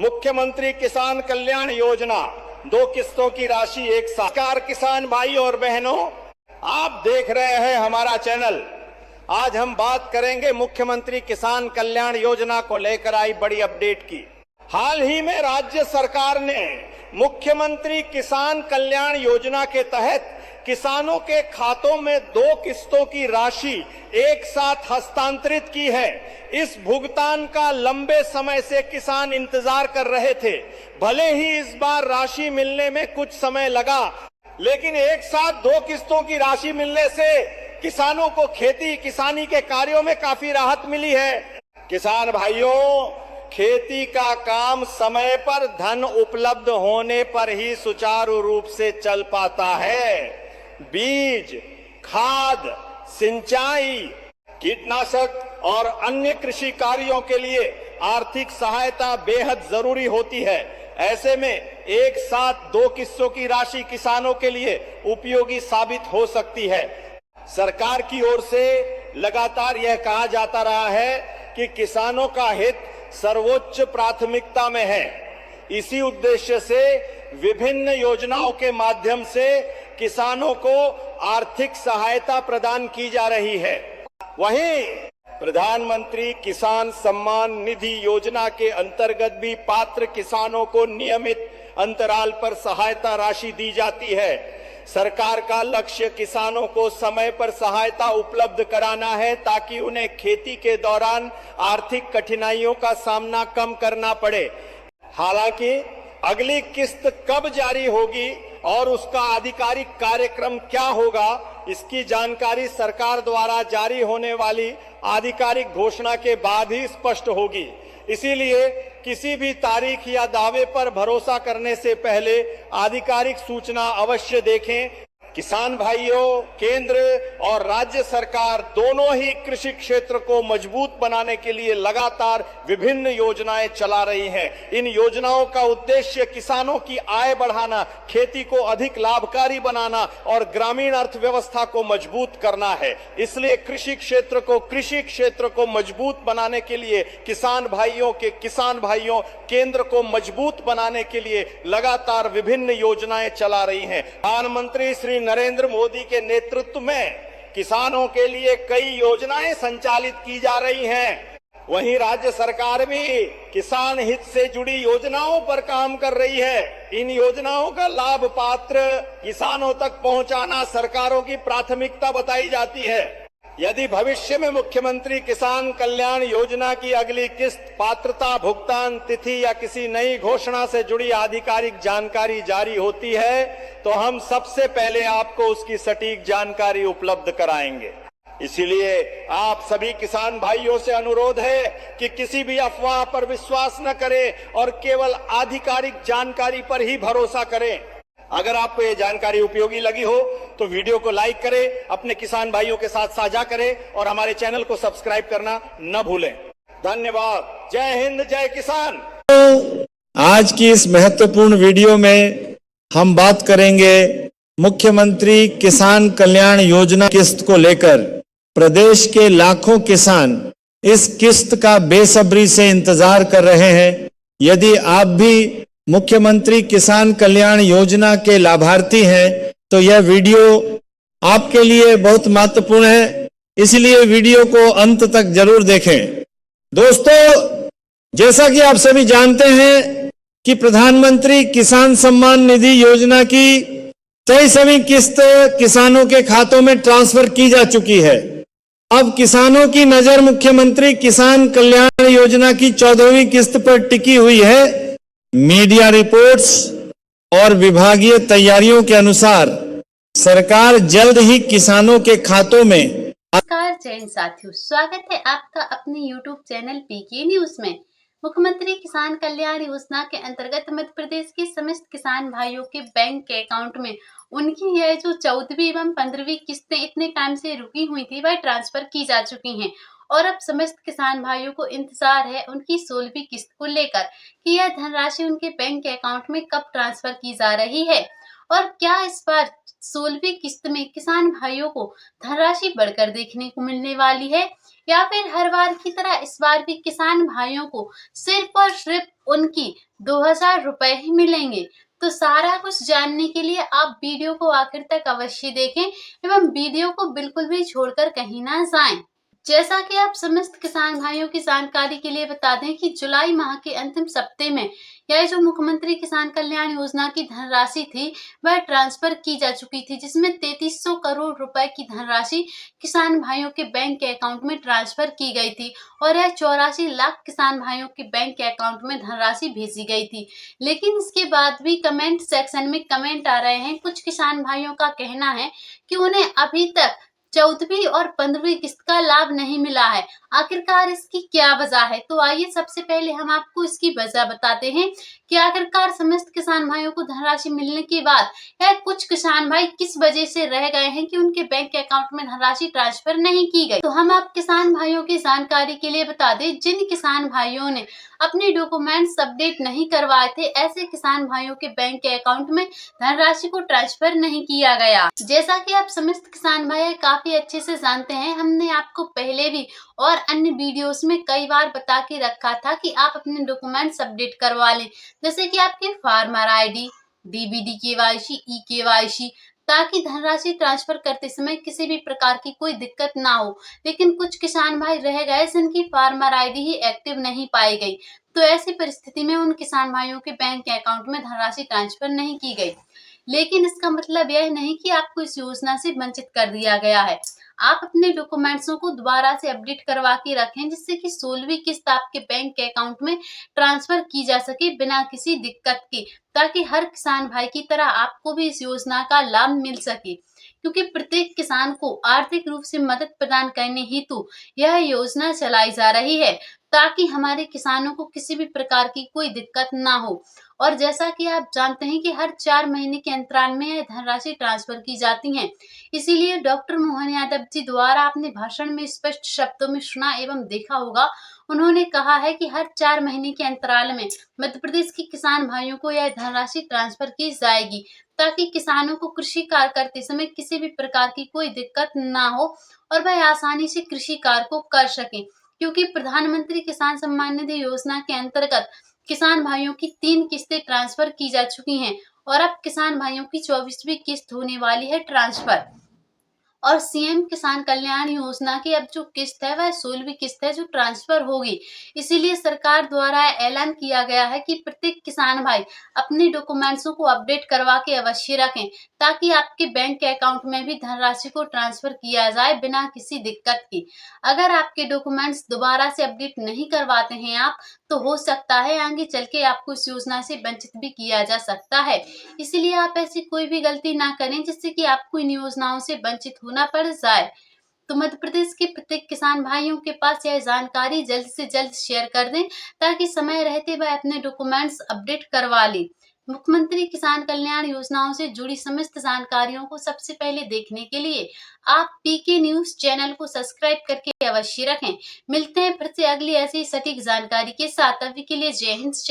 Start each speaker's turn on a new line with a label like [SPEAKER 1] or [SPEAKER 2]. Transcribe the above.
[SPEAKER 1] मुख्यमंत्री किसान कल्याण योजना 2 किस्तों की राशि एक साथ। नमस्कार किसान भाई और बहनों, आप देख रहे हैं हमारा चैनल। आज हम बात करेंगे मुख्यमंत्री किसान कल्याण योजना को लेकर आई बड़ी अपडेट की। हाल ही में राज्य सरकार ने मुख्यमंत्री किसान कल्याण योजना के तहत किसानों के खातों में 2 किस्तों की राशि एक साथ हस्तांतरित की है। इस भुगतान का लंबे समय से किसान इंतजार कर रहे थे। भले ही इस बार राशि मिलने में कुछ समय लगा, लेकिन एक साथ 2 किस्तों की राशि मिलने से किसानों को खेती किसानी के कार्यों में काफी राहत मिली है। किसान भाइयों, खेती का काम समय पर धन उपलब्ध होने पर ही सुचारू रूप से चल पाता है। बीज, खाद, सिंचाई, कीटनाशक और अन्य कृषि कार्यों के लिए आर्थिक सहायता बेहद जरूरी होती है। ऐसे में एक साथ 2 किस्तों की राशि किसानों के लिए उपयोगी साबित हो सकती है। सरकार की ओर से लगातार यह कहा जाता रहा है कि किसानों का हित सर्वोच्च प्राथमिकता में है। इसी उद्देश्य से विभिन्न योजनाओं के माध्यम से किसानों को आर्थिक सहायता प्रदान की जा रही है। वहीं प्रधानमंत्री किसान सम्मान निधि योजना के अंतर्गत भी पात्र किसानों को नियमित अंतराल पर सहायता राशि दी जाती है। सरकार का लक्ष्य किसानों को समय पर सहायता उपलब्ध कराना है, ताकि उन्हें खेती के दौरान आर्थिक कठिनाइयों का सामना कम करना पड़े। हालांकि अगली किस्त कब जारी होगी और उसका आधिकारिक कार्यक्रम क्या होगा, इसकी जानकारी सरकार द्वारा जारी होने वाली आधिकारिक घोषणा के बाद ही स्पष्ट होगी। इसीलिए किसी भी तारीख या दावे पर भरोसा करने से पहले आधिकारिक सूचना अवश्य देखें। किसान भाइयों, केंद्र और राज्य सरकार दोनों ही कृषि क्षेत्र को मजबूत बनाने के लिए लगातार विभिन्न योजनाएं चला रही हैं। इन योजनाओं का उद्देश्य किसानों की आय बढ़ाना, खेती को अधिक लाभकारी बनाना और ग्रामीण अर्थव्यवस्था को मजबूत करना है। इसलिए कृषि क्षेत्र को मजबूत बनाने के लिए किसान भाइयों केंद्र को मजबूत बनाने के लिए लगातार विभिन्न योजनाएं चला रही हैं। प्रधानमंत्री श्री नरेंद्र मोदी के नेतृत्व में किसानों के लिए कई योजनाएं संचालित की जा रही हैं। वहीं राज्य सरकार भी किसान हित से जुड़ी योजनाओं पर काम कर रही है। इन योजनाओं का लाभ पात्र किसानों तक पहुंचाना सरकारों की प्राथमिकता बताई जाती है। यदि भविष्य में मुख्यमंत्री किसान कल्याण योजना की अगली किस्त, पात्रता, भुगतान तिथि या किसी नई घोषणा से जुड़ी आधिकारिक जानकारी जारी होती है, तो हम सबसे पहले आपको उसकी सटीक जानकारी उपलब्ध कराएंगे। इसीलिए आप सभी किसान भाइयों से अनुरोध है कि किसी भी अफवाह पर विश्वास न करें और केवल आधिकारिक जानकारी पर ही भरोसा करें। अगर आपको ये जानकारी उपयोगी लगी हो तो वीडियो को लाइक करें, अपने किसान भाइयों के साथ साझा करें और हमारे चैनल को सब्सक्राइब करना न भूलें। धन्यवाद। जय हिंद, जय किसान।
[SPEAKER 2] आज की इस महत्वपूर्ण वीडियो में हम बात करेंगे मुख्यमंत्री किसान कल्याण योजना किस्त को लेकर। प्रदेश के लाखों किसान इस किस्त का बेसब्री से इंतजार कर रहे हैं। यदि आप भी मुख्यमंत्री किसान कल्याण योजना के लाभार्थी हैं तो यह वीडियो आपके लिए बहुत महत्वपूर्ण है, इसलिए वीडियो को अंत तक जरूर देखें। दोस्तों, जैसा कि आप सभी जानते हैं कि प्रधानमंत्री किसान सम्मान निधि योजना की 23वीं किस्त किसानों के खातों में ट्रांसफर की जा चुकी है। अब किसानों की नजर मुख्यमंत्री किसान कल्याण योजना की 14वीं किस्त पर टिकी हुई है। मीडिया रिपोर्ट्स और विभागीय तैयारियों के अनुसार सरकार जल्द ही किसानों के खातों में।
[SPEAKER 3] नमस्कार जैन साथियों, स्वागत है आपका अपने YouTube चैनल पीके न्यूज में। मुख्यमंत्री किसान कल्याण योजना के अंतर्गत मध्य प्रदेश के समस्त किसान भाइयों के बैंक के अकाउंट में उनकी यह जो 14वीं एवं 15वीं किस्तें इतने टाइम से रुकी हुई थी, वह ट्रांसफर की जा चुकी हैं और अब समस्त किसान भाइयों को इंतजार है उनकी 16वीं किस्त को लेकर कि यह धनराशि उनके बैंक के अकाउंट में कब ट्रांसफर की जा रही है। और क्या इस बार 16वीं किस्त में किसान भाइयों को धनराशि बढ़कर देखने को मिलने वाली है या फिर हर बार की तरह इस बार भी किसान भाइयों को सिर्फ और सिर्फ उनकी 2000 रुपए ही मिलेंगे। तो सारा कुछ जानने के लिए आप वीडियो को आखिर तक अवश्य देखें एवं वीडियो को बिल्कुल भी छोड़कर कहीं ना जाएं। जैसा कि आप समस्त किसान भाइयों की जानकारी के लिए बता दें कि जुलाई माह के अंतिम सप्ताह में यह जो मुख्यमंत्री किसान कल्याण योजना की धनराशि थी वह ट्रांसफर की जा चुकी थी, जिसमें 3300 करोड़ रुपए की धनराशि किसान भाइयों के बैंक के अकाउंट में ट्रांसफर की गई थी और यह 84 लाख किसान भाइयों के बैंक के अकाउंट में धनराशि भेजी गई थी। लेकिन इसके बाद भी कमेंट सेक्शन में कमेंट आ रहे हैं। कुछ किसान भाइयों का कहना है कि उन्हें अभी तक 14वीं और 15वीं किस्त का लाभ नहीं मिला है। आखिरकार इसकी क्या वजह है? तो आइए सबसे पहले हम आपको इसकी वजह बताते हैं कि आखिरकार समस्त किसान भाइयों को धनराशि मिलने के बाद या कुछ किसान भाई किस वजह से रह गए हैं कि उनके बैंक अकाउंट में धनराशि ट्रांसफर नहीं की गई। तो हम आप किसान भाइयों की जानकारी के लिए बता दें, जिन किसान भाइयों ने अपने डॉक्यूमेंट्स अपडेट नहीं करवाए थे, ऐसे किसान भाइयों के बैंक के अकाउंट में धनराशि को ट्रांसफर नहीं किया गया। जैसा कि आप समस्त किसान भाई काफी अच्छे से जानते हैं, हमने आपको पहले भी और अन्य वीडियोस में कई बार बता के रखा था कि आप अपने डॉक्यूमेंट्स अपडेट करवा लें, जैसे कि आपके farmer ID, DBD KYC, e KYC, ताकि धनराशि ट्रांसफर करते समय किसी भी प्रकार की कोई दिक्कत ना हो। लेकिन कुछ किसान भाई रह गए जिनकी फार्मर आईडी ही एक्टिव नहीं पाई गई, तो ऐसी परिस्थिति में उन किसान भाइयों के बैंक के अकाउंट में धनराशि ट्रांसफर नहीं की गई। लेकिन इसका मतलब यह नहीं कि आपको इस योजना से वंचित कर दिया गया है। आप अपने डॉक्यूमेंट्सों को दोबारा से अपडेट करवा के रखें, जिससे कि 16वीं किस्त आपके बैंक के अकाउंट में ट्रांसफर की जा सके बिना किसी दिक्कत के, ताकि हर किसान भाई की तरह आपको भी इस योजना का लाभ मिल सके। क्योंकि प्रत्येक किसान को आर्थिक रूप से मदद प्रदान करने हेतु यह योजना चलाई जा रही है, ताकि हमारे किसानों को किसी भी प्रकार की कोई दिक्कत ना हो। और जैसा कि आप जानते हैं कि हर 4 महीने के अंतराल में यह धनराशि ट्रांसफर की जाती है। इसीलिए डॉक्टर मोहन यादव जी द्वारा अपने भाषण में स्पष्ट शब्दों में सुना एवं देखा होगा, उन्होंने कहा है कि हर 4 महीने के अंतराल में मध्य प्रदेश के किसान भाइयों को यह धनराशि ट्रांसफर की जाएगी, ताकि किसानों को कृषि कार्य करते समय किसी भी प्रकार की कोई दिक्कत ना हो और वह आसानी से कृषि कार्य को कर सके। क्योंकि प्रधानमंत्री किसान सम्मान निधि योजना के अंतर्गत किसान भाइयों की 3 किस्तें ट्रांसफर की जा चुकी हैं और अब किसान भाइयों की 24वीं किस्त होने वाली है ट्रांसफर। और सीएम किसान कल्याण योजना की अब जो किस्त है वह 16वीं किस्त है जो ट्रांसफर होगी। इसीलिए सरकार द्वारा ऐलान किया गया है कि प्रत्येक किसान भाई अपने डॉक्यूमेंट्सों को अपडेट करवा के अवश्य रखें, ताकि आपके बैंक के अकाउंट में भी धनराशि को ट्रांसफर किया जाए बिना किसी दिक्कत के। अगर आपके डॉक्यूमेंट्स दोबारा से अपडेट नहीं करवाते हैं आप, तो हो सकता है आगे चल के आपको इस योजना से वंचित भी किया जा सकता है। इसलिए आप ऐसी कोई भी गलती ना करें जिससे कि आपको इन योजनाओं से वंचित होना पड़ जाए। तो मध्य प्रदेश के प्रत्येक किसान भाइयों के पास यह जानकारी जल्द से जल्द शेयर कर दें, ताकि समय रहते वह अपने डॉक्यूमेंट्स अपडेट करवा लें। मुख्यमंत्री किसान कल्याण योजनाओं से जुड़ी समस्त जानकारियों को सबसे पहले देखने के लिए आप पीके न्यूज चैनल को सब्सक्राइब करके अवश्य रखें। मिलते हैं फिर से अगली ऐसी सटीक जानकारी के साथ। अभी के लिए जय हिंद।